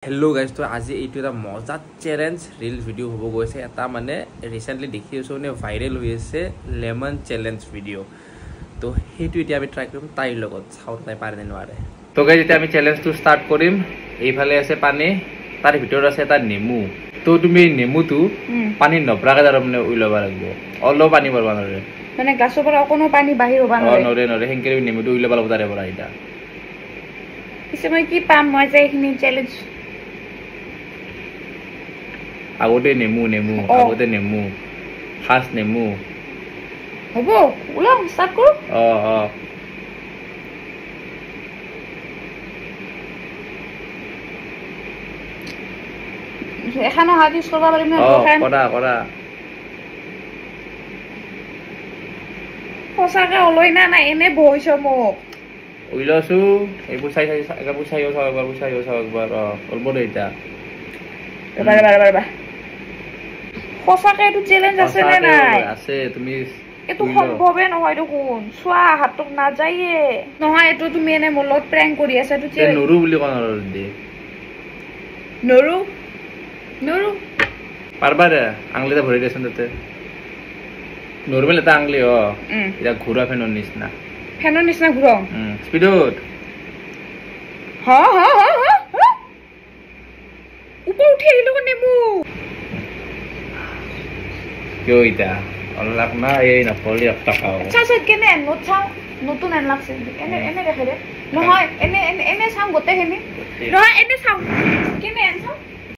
hello guys तो आज ये এটা মজা চ্যালেঞ্জ রিল ভিডিও হবো গৈছে এটা মানে রিসেন্টলি দেখি আছো মানে ভাইরাল হৈ আছে লেমন চ্যালেঞ্জ ভিডিও তো হেতু এটা আমি ট্রাই কৰিম তাইৰ লগত চাও তাই পাৰে নে নোৱাৰে তো গাইস এটা আমি চ্যালেঞ্জটো স্টাৰ্ট কৰিম এইফালে আছে পানী তাৰ ভিতৰত আছে এটা নেমু তো তুমি নেমুটো পানী নপৰাকে তাৰ মানে উইলবা লাগিব অলপ পানী ভৰবা নৰে মানে গাছৰ পৰা কোনো পানী বাহিৰ হ'ব নৰে নৰে হেংকে নেমুটো উইলবা লাগিব তাৰে পৰা এটা পিছে মই কি পাম মই যে এইখিনি চ্যালেঞ্জ আগতে নেমু আগতে নেমু খাস নেমু হ'ব ওলাও স্টার্ট কৰো এখানে হাত ইউজ কৰবা পাৰিম না কৰা সঁচাকে অলই না না এনে বহিছ মোক উইলছো এইবোৰ চাই একবাৰ অলব দে এটা বাৰ সঁচাকে এইটো চ্যালেঞ্জ আছে নে নাই আছে তুমি এটো সম্ভৱে নহয় দেখোন চোৱা হাতক না যায়ে নহয় এটো তুমি এনে মলত প্ৰ্যাঙ্ক কৰি আছা এটো চ্যালেঞ্জ নৰু বুলি কোন দে নৰু পাৰবা ৰে আংলিটা ভৰি দেছন তাতে নৰমাল এটা আংলি এটা ঘোৰা ফেনৰ নিচিনা ঘুৰাও স্পিডত হা উপৰ উঠি আহিলো নেমু কিয় এটা অলপ না এই নপলি একটা খাও আচ্ছা কেনে নতুন এন লাগছে এনে দেখে দে নহয় এনে চাম গোটেইখিনি নহয় এনে চাম কেনে এন চাম